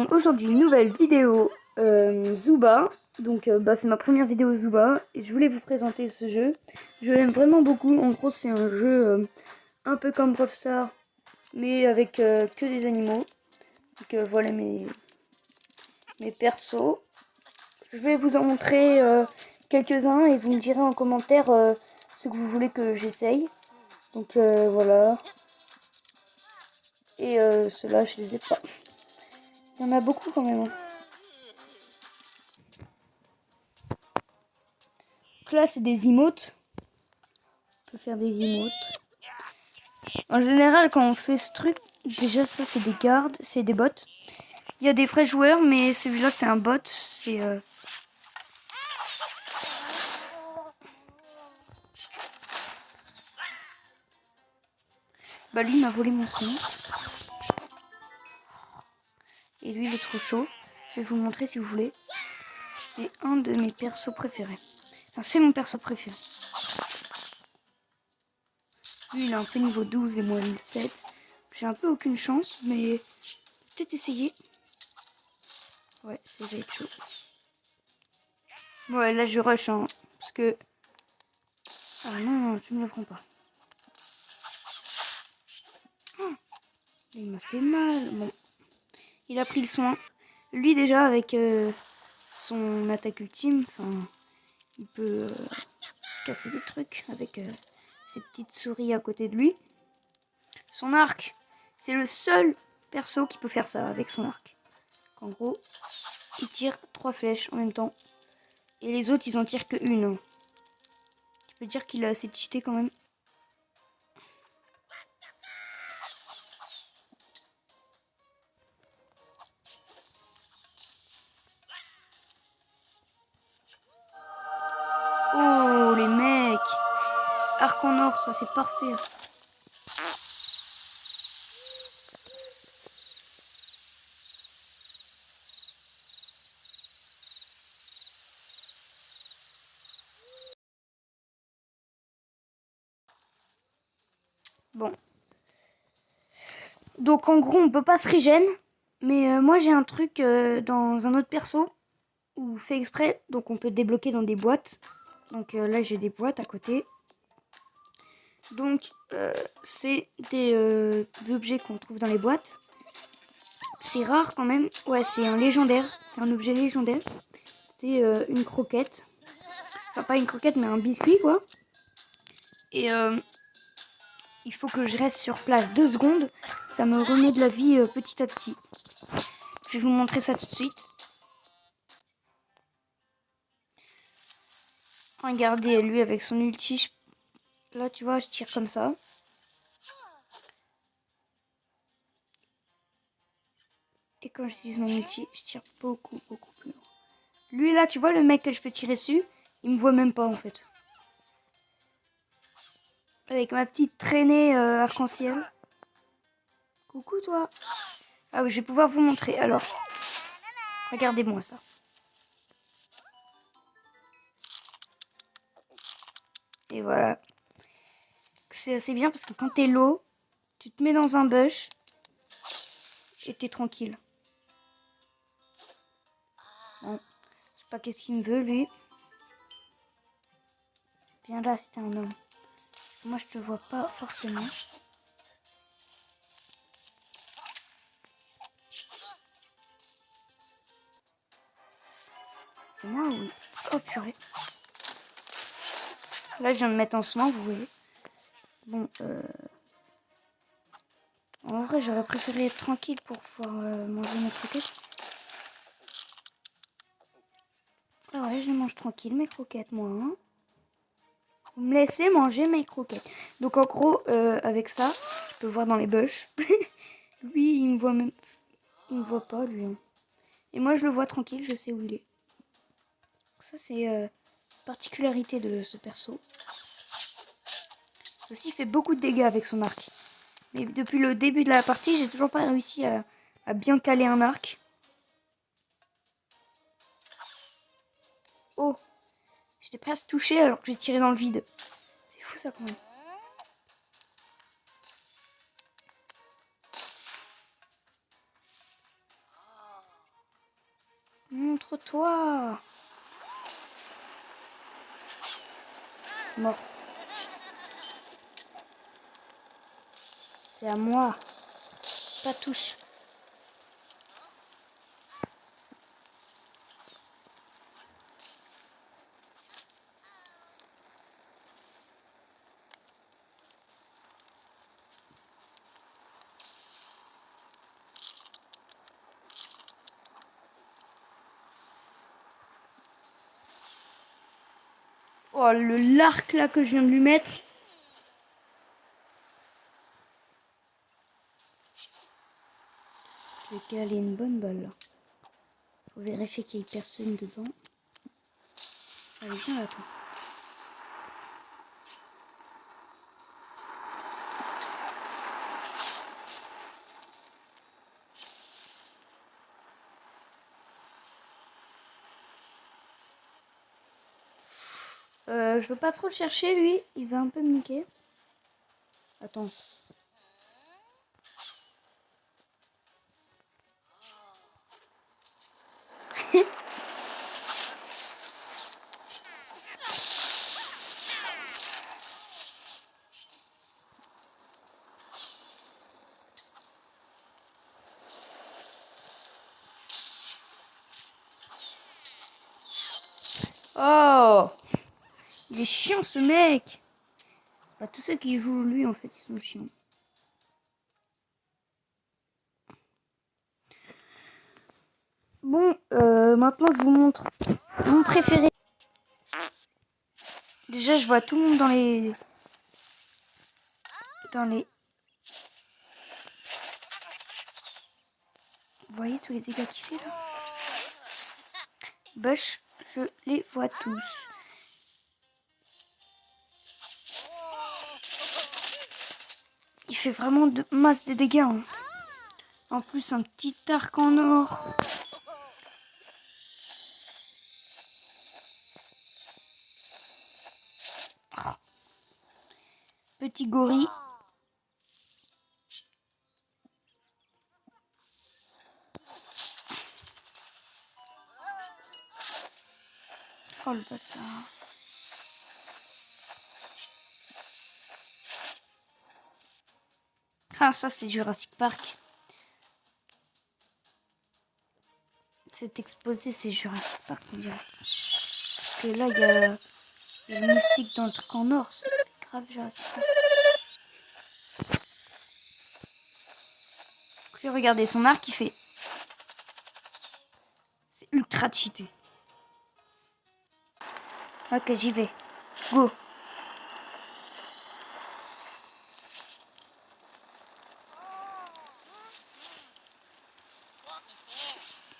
donc aujourd'hui une nouvelle vidéo Zooba. Donc c'est ma première vidéo Zooba et je voulais vous présenter ce jeu. Je l'aime vraiment beaucoup. En gros c'est un jeu un peu comme Brawl Stars mais avec que des animaux. Donc voilà mes persos. Je vais vous en montrer quelques-uns et vous me direz en commentaire ce que vous voulez que j'essaye. Donc voilà. Et ceux-là je les ai pas. Il y en a beaucoup quand même. Hein. Donc là c'est des emotes. On peut faire des emotes. En général quand on fait ce truc, déjà ça c'est des gardes, c'est des bots. Il y a des vrais joueurs mais celui-là c'est un bot. C'est Bah lui m'a volé mon son. Et lui il est trop chaud. Je vais vous le montrer si vous voulez. C'est un de mes persos préférés. Enfin c'est mon perso préféré. Lui il est un peu niveau 12 et moi 7. J'ai un peu aucune chance mais peut-être essayer. Ouais ça va être chaud. Ouais là je rush hein, parce que... Ah non, tu me le prends pas. Oh, il m'a fait mal. Bon. Il a pris le soin. Lui déjà avec son attaque ultime, enfin, il peut casser des trucs avec ses petites souris à côté de lui. Son arc, c'est le seul perso qui peut faire ça avec son arc. En gros, il tire 3 flèches en même temps. Et les autres, ils en tirent que une. Tu peux dire qu'il a assez cheaté quand même. Oh, les mecs! Arc en or, ça c'est parfait. Bon. Donc en gros, on peut pas se régène. Mais moi j'ai un truc dans un autre perso où fait exprès. Donc on peut débloquer dans des boîtes. Donc là j'ai des boîtes à côté. Donc c'est des objets qu'on trouve dans les boîtes. C'est rare quand même. Ouais, c'est un légendaire. C'est un objet légendaire. C'est une croquette. Enfin pas une croquette mais un biscuit quoi. Et il faut que je reste sur place 2 secondes. Ça me remet de la vie petit à petit. Je vais vous montrer ça tout de suite. Regardez lui avec son ulti. Là tu vois je tire comme ça. Et quand j'utilise mon ulti, je tire beaucoup plus loin. Lui là, tu vois le mec que je peux tirer dessus, il me voit même pas en fait. Avec ma petite traînée arc-en-ciel. Coucou toi. Ah oui, je vais pouvoir vous montrer. Alors, regardez-moi ça. Et voilà. C'est assez bien parce que quand t'es low, tu te mets dans un bush et t'es tranquille. Bon, je sais pas qu'est-ce qu'il me veut lui. Viens là si t'es un homme. Moi je te vois pas forcément. C'est moi oui. Oh purée. Là je viens de mettre en soin, vous voyez. Bon, en vrai j'aurais préféré être tranquille pour pouvoir manger mes croquettes. Ah ouais, je mange tranquille mes croquettes moi. Hein. Vous me laissez manger mes croquettes. Donc en gros, avec ça, je peux voir dans les bush. Lui, il me voit même... Il me voit pas lui. Hein. Et moi je le vois tranquille, je sais où il est. Donc ça c'est particularité de ce perso. Il aussi fait beaucoup de dégâts avec son arc. Mais depuis le début de la partie, j'ai toujours pas réussi à bien caler un arc. Oh, je l'ai presque touché alors que j'ai tiré dans le vide. C'est fou ça quand même. Concentre-toi. Mort. C'est à moi. Pas touche. Oh, le l'arc là que je viens de lui mettre. Je vais caler une bonne balle là. Faut vérifier qu'il n'y ait personne dedans. Allez, viens là, toi. Je veux pas trop le chercher, lui. Il va un peu me niquer. Attends. Oh, il est chiant ce mec. Bah, tous ceux qui jouent lui en fait ils sont chiants. Bon, maintenant je vous montre mon préféré. Déjà je vois tout le monde dans les... Vous voyez tous les dégâts qu'il fait là? Bush, je les vois tous. Il fait vraiment de masse de dégâts. Hein. En plus, un petit arc en or. Oh. Petit gorille. Oh le bâtard. Ah, ça c'est Jurassic Park. C'est exposé, c'est Jurassic Park, on dirait. Parce que là, il y a le moustique dans le truc en or. Ça fait grave Jurassic Park. Puis regardez, son arc, il fait... C'est ultra cheaté. Ok, j'y vais. Go.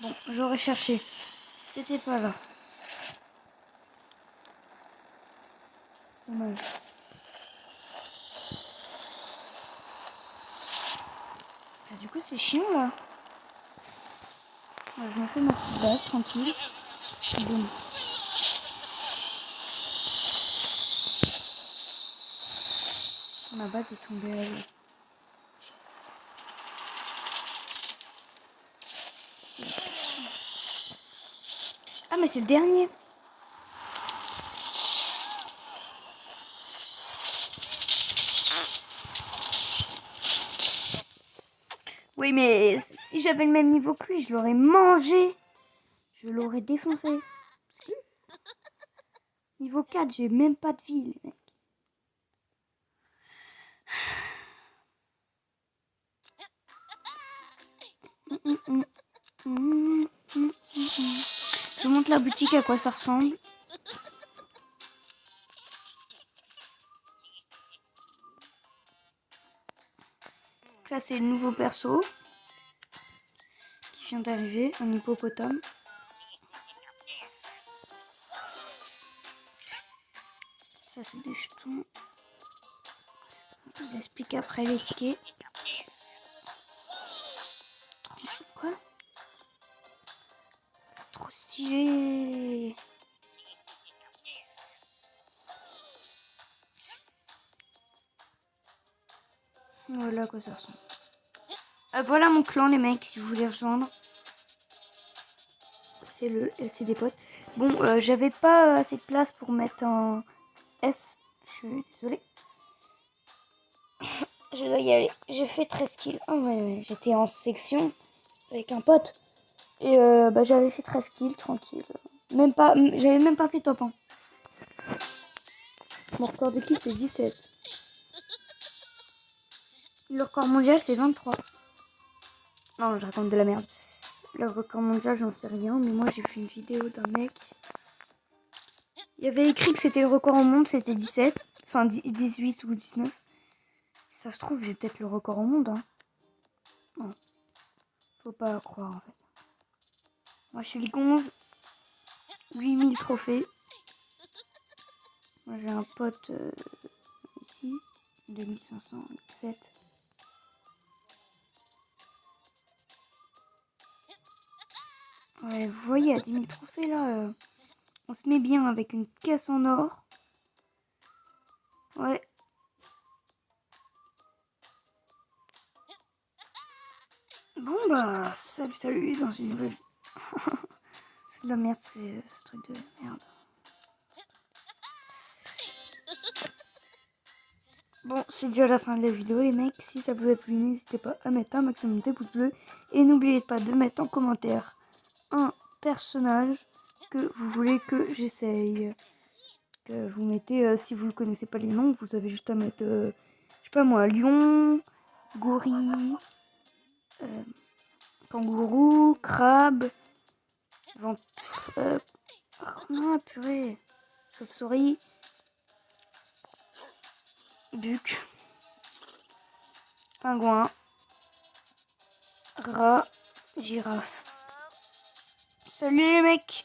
Bon, j'aurais cherché. C'était pas là. C'est dommage. Ah, du coup, c'est chiant là. Ouais, je me fais ma petite base tranquille. Boum. Ma base est tombée à l'eau. Ah, mais c'est le dernier. Oui, mais si j'avais le même niveau que lui, je l'aurais mangé. Je l'aurais défoncé. Niveau 4, j'ai même pas de vie, les mecs. Je vous montre la boutique, à quoi ça ressemble. Là, c'est le nouveau perso qui vient d'arriver, un hippopotame. Ça, c'est des jetons. Je vous explique après les tickets. Quoi? Trop stylé. Voilà à quoi ça ressemble. Voilà mon clan, les mecs, si vous voulez rejoindre. c'est le LCD pote. Bon, j'avais pas assez de place pour mettre un S. Je suis désolée. Je dois y aller. J'ai fait 13 kills. Oh ouais, j'étais en section avec un pote. Et j'avais fait 13 kills, tranquille. Même pas, j'avais même pas fait top 1. Mon record de kills c'est 17. Le record mondial c'est 23. Non, je raconte de la merde. Le record mondial, j'en sais rien. Mais moi, j'ai fait une vidéo d'un mec. Il y avait écrit que c'était le record au monde, c'était 17. Enfin, 18 ou 19. Si ça se trouve, j'ai peut-être le record au monde. Hein. Non. Faut pas croire, en fait. Moi, je suis Ligue 11. 8000 trophées. Moi, j'ai un pote ici. 2507. Ouais, vous voyez, à 10 000 trophées, là, on se met bien avec une caisse en or. Ouais. Bon, bah, salut, dans une nouvelle... C'est de la merde, c'est ce truc de merde. Bon, c'est déjà la fin de la vidéo, les mecs. Si ça vous a plu, n'hésitez pas à mettre un maximum de pouces bleus. Et n'oubliez pas de mettre en commentaire un personnage que vous voulez que j'essaye. Que vous mettez, si vous ne connaissez pas les noms, vous avez juste à mettre, je sais pas moi, lion, gorille, kangourou, crabe, non, purée, chauve-souris, buc, pingouin, rat, girafe. Salut les mecs!